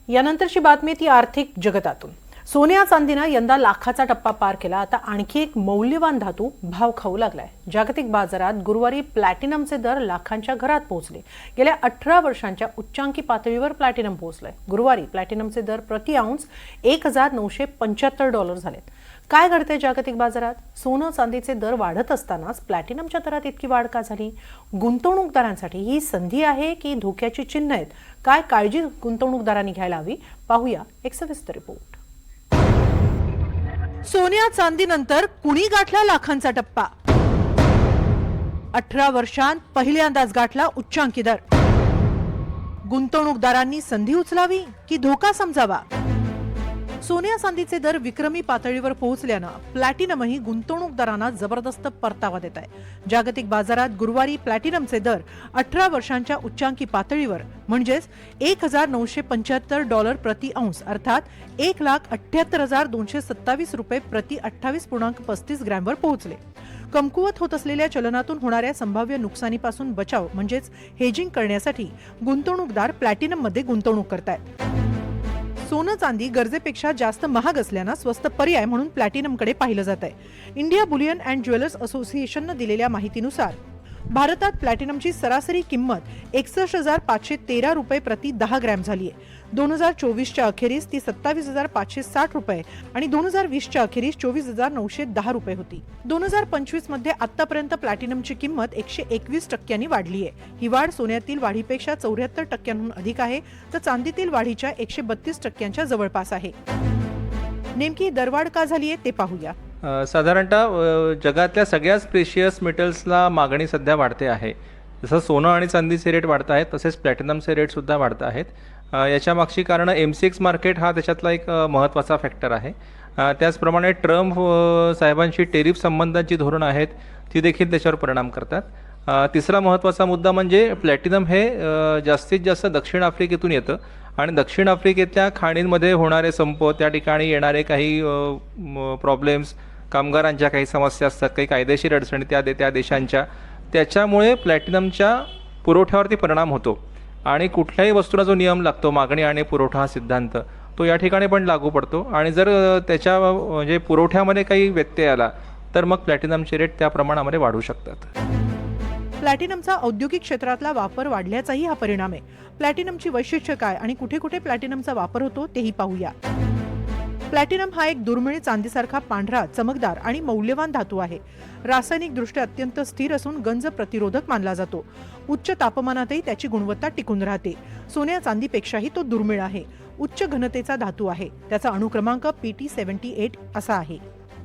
यानंतरची बातमी ती आर्थिक जगतातून। सोन्या चांदीनं यंदा लाखाचा टप्पा पार केला। आता आणखी एक मौल्यवान धातू भाव खाऊ लागलाय। जागतिक बाजारात गुरुवारी प्लॅटिनमचे दर लाखांच्या घरात पोहोचले। गेल्या 18 वर्षांच्या उच्चांकी पातळीवर प्लॅटिनम पोहोचलंय। गुरुवारी प्लॅटिनमचे दर प्रति औंस $1975 झालेत। काय घडते जागतिक बाजारात? सोनं चांदीचे दर वाढत असतानाच प्लॅटिनमच्या दरात इतकी वाढ का झाली? गुंतवणूकदारांसाठी ही संधी आहे की धोक्याची चिन्ह आहेत? काय काळजी गुंतवणूकदारांनी घ्यायला हवी? पाहूया एक सविस्तर रिपोर्ट। सोन्या चांदीनंतर कुणी गाठला लाखांचा टप्पा? 18 वर्षांत पहिल्यांदाच गाठला उच्चांकी दर। गुंतवणूकदारांनी संधी उचलावी की धोका समजावा? सोन्या चांदीचे दर विक्रमी पातळीवर पोहोचल्यानं प्लॅटिनमही गुंतवणूकदारांना जबरदस्त परतावा देत आहे। जागतिक बाजारात गुरुवारी प्लॅटिनमचे दर 18 वर्षांच्या उच्चांकी पातळीवर म्हणजेच $1975 प्रति औंस अर्थात $1,78,227 प्रति 28.35 ग्रॅमवर पोहोचले। कमकुवत होत असलेल्या चलनातून होणाऱ्या संभाव्य नुकसानीपासून बचाव म्हणजेच हेजिंग करण्यासाठी गुंतवणूकदार प्लॅटिनममध्ये गुंतवणूक करतायत। सोनं चांदी गरजेपेक्षा जास्त महाग असल्यानं स्वस्त पर्याय म्हणून प्लॅटिनमकडे पाहिलं जात आहे। इंडिया बुलियन अँड ज्वेलर्स असोसिएशननं दिलेल्या माहितीनुसार भारतात प्लॅटिनमची सरासरी किंमत $61,513 प्रति 10 ग्रॅम झाली आहे। 2024च्या अखेरीस ती $27,560 आणि 2020च्या अखेरीस $24,910 होती। 2025 मध्ये आतापर्यंत प्लॅटिनमची किंमत 121% वाढली आहे। ही वाढ सोन्यातील वाढीपेक्षा 74% अधिक आहे, तर चांदीतील वाढीच्या 132% जवळपास आहे। नेमकी दरवाढ का झाली आहे ते पाहूया। साधारणतः जगातल्या सगळ्याच प्रेशियस मेटल्सला मागणी सध्या वाढते आहे। जसं सोनं आणि चांदीचे रेट वाढत आहेत तसेच प्लॅटिनमचे रेटसुद्धा वाढत आहेत। याच्या मागची कारणं MCX मार्केट हा त्याच्यातला एक महत्त्वाचा फॅक्टर आहे। त्याचप्रमाणे ट्रम्प साहेबांची टेरिफ संबंधाची धोरणं आहेत ती देखील त्याच्यावर परिणाम करतात। तिसरा महत्त्वाचा मुद्दा म्हणजे प्लॅटिनम हे जास्तीत जास्त दक्षिण आफ्रिकेतून येतं आणि दक्षिण आफ्रिकेतल्या खाणींमध्ये होणारे संप, त्या ठिकाणी येणारे काही प्रॉब्लेम्स, कामगारांच्या काही समस्या असतात, काही कायदेशीर अडचणी त्या देशांच्या, त्याच्यामुळे प्लॅटिनमच्या पुरवठ्यावरती परिणाम होतो आणि कुठल्याही वस्तूला जो नियम लागतो मागणी आणि पुरवठा हा सिद्धांत तो या ठिकाणी पण लागू पडतो आणि जर त्याच्या म्हणजे पुरवठ्यामध्ये काही व्यत्यय आला तर मग प्लॅटिनमचे रेट त्या प्रमाणामध्ये वाढू शकतात। प्लॅटिनमचा औद्योगिक क्षेत्रातला वापर वाढल्याचाही हा परिणाम आहे। प्लॅटिनमची वैशिष्ट्य काय आणि कुठे कुठे प्लॅटिनमचा वापर होतो तेही पाहूया। प्लॅटिनम हा एक दुर्मिळ चांदीसारखा पांढरा, चमकदार आणि मौल्यवान धातू आहे। रासायनिकदृष्ट्या अत्यंत स्थिर असून गंज प्रतिरोधक मानला जातो। उच्च तापमानातही त्याची गुणवत्ता टिकून राहते। सोन्या चांदीपेक्षाही तो दुर्मिळ आहे। उच्च घनतेचा धातू आहे। त्याचा अणुक्रमांक PT78 असा आहे।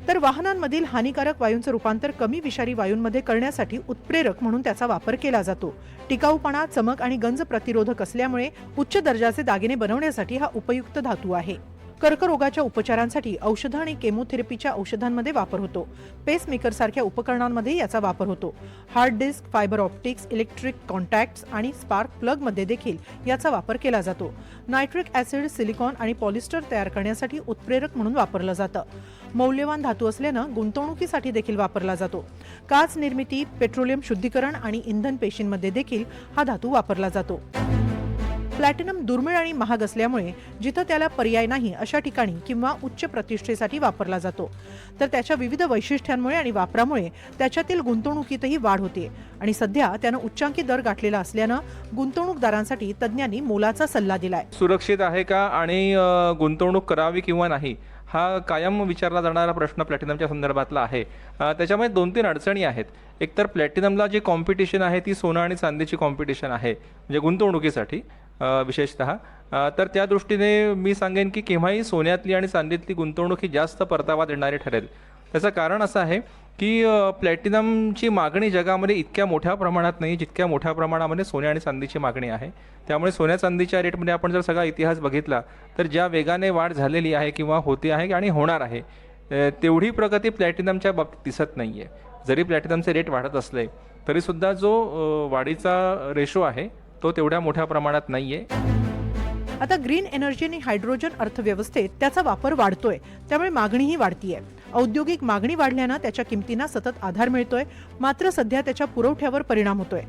तर वाहनांमधील हानिकारक वायूंचं रूपांतर कमी विषारी वायूंमध्ये करण्यासाठी उत्प्रेरक म्हणून त्याचा वापर केला जातो। टिकाऊपणा, चमक आणि गंज प्रतिरोधक असल्यामुळे उच्च दर्जाचे दागिने बनवण्यासाठी हा उपयुक्त धातू आहे। कर्करोगाच्या उपचारांसाठी औषधं आणि केमोथेरपीच्या औषधांमध्ये वापर होतो। पेसमेकर सारख्या उपकरणांमध्ये याचा वापर होतो। Hard disk, fibre optics, electric contacts आणि स्पार्क प्लगमध्ये देखील याचा वापर केला जातो। नायट्रिक ॲसिड, सिलिकॉन आणि पॉलिस्टर तयार करण्यासाठी उत्प्रेरक म्हणून वापरलं जातं। मौल्यवान धातू असल्यानं गुंतवणुकीसाठी देखील वापरला जातो। काच निर्मिती, पेट्रोलियम शुद्धीकरण आणि इंधन पेशींमध्ये देखील हा धातू वापरला जातो। प्लॅटिनम दुर्मिळ आणि महाग असल्यामुळे जिथं त्याला पर्याय नाही अशा ठिकाणी किंवा उच्च प्रतिष्ठेसाठी वापरला जातो। तर त्याच्या विविध वैशिष्ट्यांमुळे आणि वापरामुळे त्याच्यातील गुंतवणुकीतही वाढ होते आणि सध्या त्यानं उच्चांकी दर गाठलेला असल्यानं गुंतवणूकदारांसाठी तज्ज्ञांनी मोलाचा सल्ला दिलाय। सुरक्षित आहे का आणि गुंतवणूक करावी किंवा नाही हा कायम विचारला जाणारा प्रश्न प्लॅटिनमच्या संदर्भातला आहे। त्याच्यामध्ये 2-3 अडचणी आहेत। एकतर प्लॅटिनमला जी कॉम्पिटिशन आहे ती सोनं आणि चांदीची कॉम्पिटिशन आहे, म्हणजे गुंतवणुकीसाठी विशेषतः। तर त्या दृष्टीने मी सांगेन की केव्हाही सोन्यातली आणि चांदीतली गुंतवणूक ही जास्त परतावा देणारी ठरेल। त्याचं कारण असं आहे की प्लॅटिनमची मागणी जगामध्ये इतक्या मोठ्या प्रमाणात नाही जितक्या मोठ्या प्रमाणामध्ये सोन्या आणि चांदीची मागणी आहे। त्यामुळे सोन्या चांदीच्या रेटमध्ये आपण जर सगळा इतिहास बघितला तर ज्या वेगाने वाढ झालेली आहे किंवा होते आहे आणि होणार आहे तेवढी प्रगती प्लॅटिनमच्या बाबतीत दिसत नाही आहे। जरी प्लॅटिनमचे रेट वाढत असले तरीसुद्धा जो वाढीचा रेशो आहे तो तेवढ्या मोठ्या प्रमाणात नाही आहे। आता ग्रीन एनर्जी आणि हायड्रोजन अर्थव्यवस्थेत त्याचा वापर वाढतोय, त्यामुळे मागणीही वाढतीये। औद्योगिक मागणी वाढल्यानं त्याच्या किमतींना सतत आधार मिळतोय, मात्र सध्या त्याच्या पुरवठ्यावर परिणाम होतोय।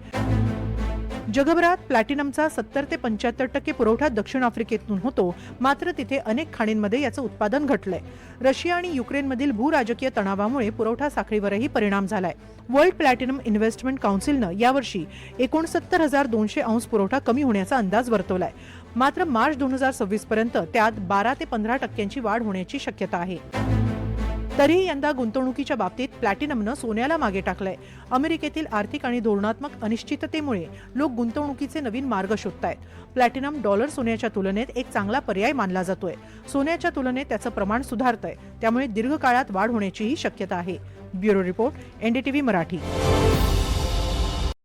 जगभरात प्लॅटिनमचा 70 ते 75% पुरवठा दक्षिण आफ्रिकेतून होतो, मात्र तिथे अनेक खाणींमध्ये याचं उत्पादन घटलंय. रशिया आणि युक्रेनमधील भूराजकीय तणावामुळे पुरवठा साखळीवरही परिणाम झालाय. वर्ल्ड प्लॅटिनम इन्व्हेस्टमेंट काउन्सिलनं यावर्षी 69,200 अंश पुरवठा कमी होण्याचा अंदाज वर्तवलाय. मात्र मार्च 2026 पर्यंत त्यात 12 ते 15% वाढ होण्याची शक्यता आहे. तरीही यंदा गुंतवणुकीच्या बाबतीत प्लॅटिनमनं सोन्याला मागे टाकलंय. अमेरिकेतील आर्थिक आणि धोरणात्मक अनिश्चिततेमुळे लोक गुंतवणुकीचे नवीन मार्ग शोधतायत. प्लॅटिनम डॉलर सोन्याच्या तुलनेत एक चांगला पर्याय मानला जातोय. सोन्याच्या तुलनेत त्याचं प्रमाण सुधारतंय, त्यामुळे दीर्घकाळात वाढ होण्याचीही शक्यता आहे. Bureau report, NDTV Marathi.